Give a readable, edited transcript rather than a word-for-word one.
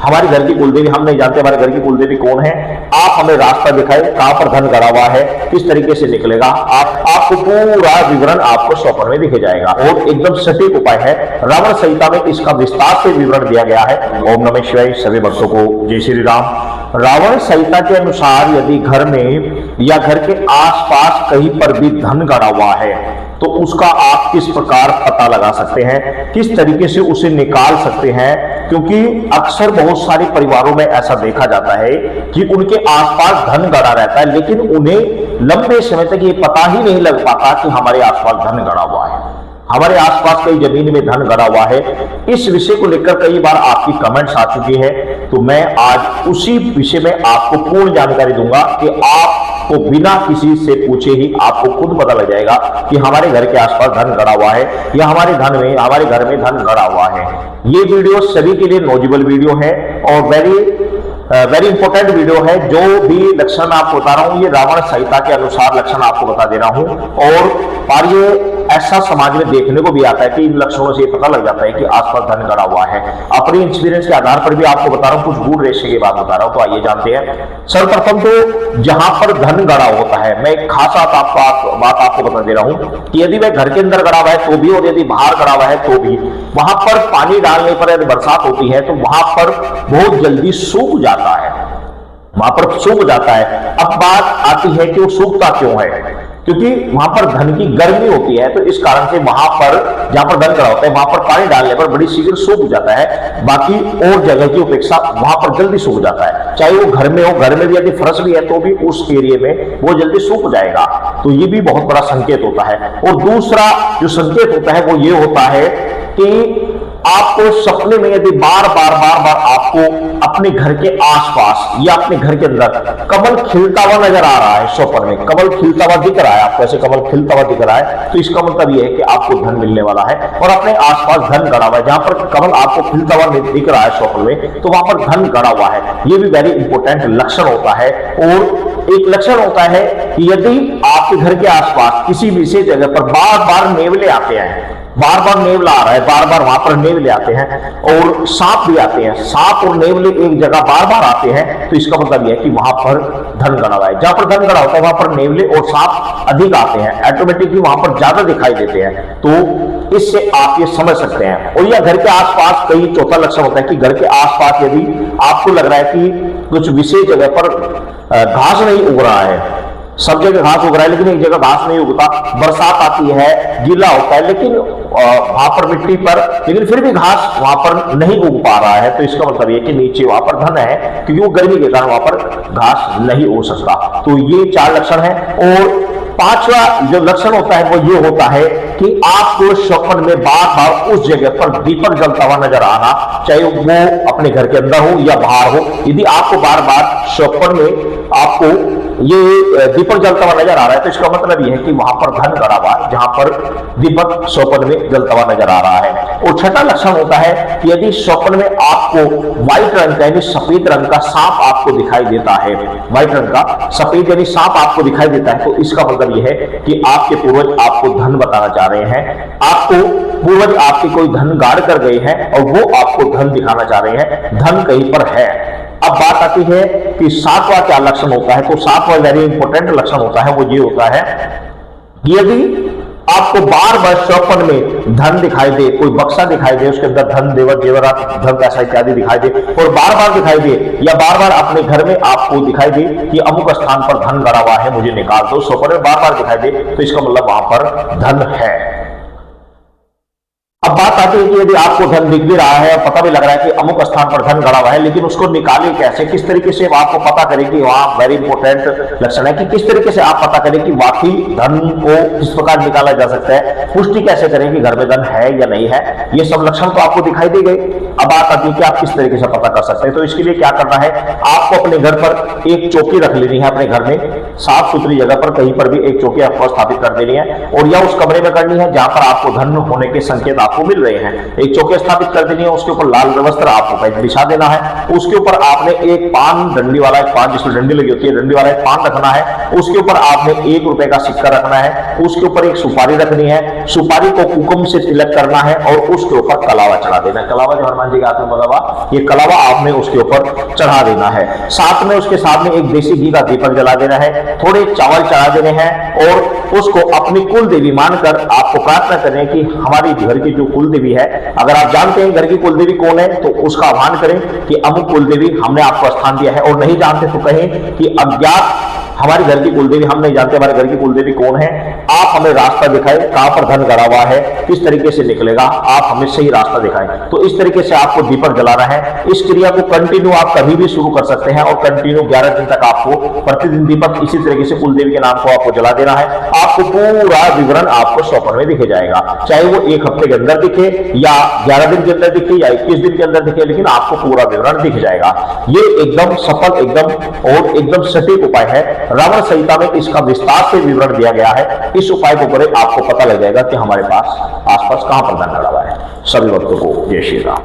हमारे घर की कुलदेवी हम नहीं जानते, हमारे घर की कुलदेवी कौन है, आप हमें रास्ता दिखाए, कहां पर धन गड़ा हुआ है, किस तरीके से निकलेगा, आपको पूरा विवरण आपको स्वप्न में दिखे जाएगा। और एकदम सटीक उपाय है। रावण संहिता में इसका विस्तार से विवरण दिया गया है। ओम नमः शिवाय। सभी भक्तों को जय श्री राम। रावण संहिता के अनुसार यदि घर में या घर के आसपास कहीं पर भी धन गड़ा हुआ है तो उसका आप किस प्रकार पता लगा सकते हैं, किस तरीके से उसे निकाल सकते हैं। क्योंकि अक्सर बहुत सारे परिवारों में ऐसा देखा जाता है कि उनके आसपास धन गड़ा रहता है, लेकिन उन्हें लंबे समय तक ये पता ही नहीं लग पाता कि हमारे आसपास धन गड़ा हुआ है, हमारे आसपास कई जमीन में धन गड़ा हुआ है। इस विषय को लेकर कई बार आपकी कमेंट्स आ चुकी है, तो मैं आज उसी विषय में आपको पूर्ण जानकारी दूंगा कि आपको बिना किसी से पूछे ही आपको खुद पता लग जाएगा कि हमारे घर के आसपास धन गड़ा हुआ है या हमारे घर में धन गड़ा हुआ है। ये वीडियो सभी के लिए नॉलेजेबल वीडियो है और वेरी इंपॉर्टेंट वीडियो है। जो भी लक्षण मैं आपको बता रहा हूं ये रावण संहिता के अनुसार लक्षण आपको बता दे रहा हूं। और ये ऐसा समाज में देखने को भी आता है कि इन लक्षणों से पता लग जाता है कि आसपास धन गड़ा हुआ है। अपनी एक्सपीरियंस के आधार पर भी आपको बता रहा हूं, कुछ गुड़ रेशे की बात बता रहा हूं, तो आइए जानते हैं। सर्वप्रथम तो जहां पर धन गड़ा होता है, मैं एक खास बात आपको बता दे रहा हूं कि यदि वह घर के अंदर गड़ा हुआ है तो भी और यदि बाहर गड़ा हुआ है तो भी वहां पर पानी डालने पर यदि बरसात होती है तो वहां पर बहुत जल्दी सूख जाता है, वहां पर सूख जाता है। अब बात आती है कि वो सूखता क्यों है, क्योंकि वहां पर धन की गर्मी होती है, तो इस कारण से वहां पर जहां पर धन गड़ा होता है वहां पर पानी डालने पर बड़ी शीघ्र सूख जाता है। बाकी और जगह की अपेक्षा वहां पर जल्दी सूख जाता है, चाहे वो घर में हो, घर में भी यदि फर्श भी है तो भी उस एरिया में वो जल्दी सूख जाएगा। तो ये भी बहुत बड़ा संकेत होता है। और दूसरा जो संकेत होता है वो ये होता है कि आपको सपने में यदि बार बार आपको अपने घर के आसपास या अपने घर के अंदर कमल खिलता हुआ नजर आ रहा है, स्वप्न में कमल खिलता हुआ दिख रहा है, आपको ऐसे कमल खिलता हुआ दिख रहा है, तो इसका मतलब यह है कि आपको धन मिलने वाला है। और अपने आसपास धन गड़ा हुआ है, जहां पर कमल आपको खिलता हुआ दिख रहा है स्वप्न में, तो वहां पर धन गड़ा हुआ है। यह भी वेरी इंपॉर्टेंट लक्षण होता है। और एक लक्षण होता है कि यदि आपके घर के आसपास किसी विशेष जगह पर बार बार नेवले आते हैं, बार बार नेवला आ रहा है, बार बार वहां पर नेवले आते हैं और सांप भी आते हैं, सांप और नेवले एक जगह बार बार आते हैं, तो इसका मतलब यह है कि वहां पर धन गड़ा हुआ है। जहां पर धन गड़ा होता है वहां पर नेवले और सांप अधिक आते हैं, ऑटोमेटिकली वहां पर ज्यादा दिखाई देते हैं। तो इससे आप ये समझ सकते हैं। और यह घर के आसपास कई चौथा लक्षण होता है कि घर के आसपास यदि आपको लग रहा है कि कुछ विशेष जगह पर घास नहीं उग रहा है, सब जगह घास उग रहा है लेकिन एक जगह घास नहीं उगता, बरसात आती है, गीला होता है लेकिन वहां पर मिट्टी पर, लेकिन फिर भी घास वहां पर नहीं उग पा रहा है, तो इसका मतलब ये कि नीचे वहां पर धन है, क्योंकि वो गर्मी के कारण वहां पर घास नहीं उग सकता। तो ये 4 लक्षण है। और 5वां जो लक्षण होता है वो ये होता है कि आपको स्वप्न में बार बार उस जगह पर दीपक जलता हुआ नजर आना, चाहे वो अपने घर के अंदर हो या बाहर हो। यदि आपको बार बार स्वप्न में आपको ये दीपक जलता हुआ नजर आ रहा है तो इसका मतलब यह है कि वहां पर धन गड़ा हुआ है, जहां पर दीपक स्वप्न में जलता हुआ नजर आ रहा है। और 6वां लक्षण होता है कि यदि स्वप्न में आपको व्हाइट रंग का यानी सफेद रंग का सांप आपको दिखाई देता है, व्हाइट रंग का सफेद यानी सांप आपको दिखाई देता है, तो इसका मतलब यह है कि आपके पूर्वज आपको धन बताना चाह रहे हैं, आपको पूर्वज आपके कोई धन गाड़ कर गए हैं और वो आपको धन दिखाना चाह रहे हैं, धन कहीं पर है। अब बात आती है कि 7वां क्या लक्षण होता है, तो 7वां वेरी इंपॉर्टेंट लक्षण होता है वो ये होता है कि यदि आपको बार बार स्वप्न में धन दिखाई दे, कोई बक्सा दिखाई दे, उसके अंदर धन जेवरात धन पैसा इत्यादि दिखाई दे और बार बार दिखाई दे, या बार बार अपने घर में आपको दिखाई दे कि अमुक स्थान पर धन गड़ा हुआ है, मुझे निकाल दो, स्वप्न में बार बार दिखाई दे, तो इसका मतलब वहां पर धन है। अब बात आती है कि यदि आपको धन दिख भी रहा है और पता भी लग रहा है कि अमुक स्थान पर धन गड़ा हुआ है, लेकिन उसको निकाले कैसे, किस तरीके से आपको पता करें कि वहां वेरी इंपॉर्टेंट लक्षण है कि किस तरीके से आप पता करें कि वाकई धन को किस प्रकार निकाला जा सकता है, पुष्टि कैसे करें कि घर में धन है या नहीं है। ये सब लक्षण तो आपको दिखाई दे गए। अब बात आती है कि आप किस तरीके से पता कर सकते हैं। तो इसके लिए क्या करना है, आपको अपने घर पर एक चौकी रख लेनी है, अपने घर में साफ सुथरी जगह पर कहीं पर भी एक चौकी आपको स्थापित कर देनी है और या उस कमरे में करनी है जहां पर आपको धन होने के संकेत आपको आपको मिल रहे हैं। एक चौकी स्थापित कर देनी है, उसके ऊपर लाल वस्त्र आपको बिछा देना है, उसके ऊपर आपने एक पान डंडी वाला, एक पान जिसमें डंडी लगी होती है, डंडी वाला एक पान रखना है, उसके ऊपर आपने 1 रुपए का सिक्का रखना है, उसके ऊपर एक सुपारी रखनी है, सुपारी को कुकुम से तिलक करना है और उसके ऊपर कलावा चढ़ा देना है। कलावा जो हनुमान जी के हाथ में बना हुआ, ये कलावा आपने उसके ऊपर चढ़ा देना है। साथ में उसके सामने एक देसी घी का दीपक जला देना है, थोड़े चावल चढ़ा देने हैं और उसको अपनी कुल देवी मानकर आपको प्रार्थना करें कि हमारी घर की जो कुल देवी है, अगर आप जानते हैं घर की कुल देवी कौन है तो उसका आह्वान करें कि अमुक कुल देवी हमने आपको स्थान दिया है, और नहीं जानते तो कहें कि अज्ञात हमारी घर की कुलदेवी हम नहीं जानते, हमारे घर की कुलदेवी कौन है, आप हमें रास्ता दिखाएं, कहां पर धन गड़ा हुआ है, किस तरीके से निकलेगा, आप हमें सही रास्ता दिखाएं। तो इस तरीके से आपको दीपक जलाना है। इस क्रिया को कंटिन्यू आप कभी भी शुरू कर सकते हैं और कंटिन्यू 11 दिन तक आपको प्रतिदिन दीपक इसी तरीके से कुलदेवी के नाम को आपको जला देना है। आपको पूरा विवरण आपको स्वप्न में दिखे जाएगा, चाहे वो 1 हफ्ते के अंदर दिखे या 11 दिन के अंदर दिखे या 21 दिन के अंदर दिखे, लेकिन आपको पूरा विवरण दिख जाएगा। ये एकदम सफल, एकदम और एकदम सटीक उपाय है। रावण संहिता में इसका विस्तार से विवरण दिया गया है। इस उपाय को करें, आपको पता लग जाएगा कि हमारे पास आसपास कहां पर धन गड़ा हुआ है। सभी भक्तों को जय श्री राम।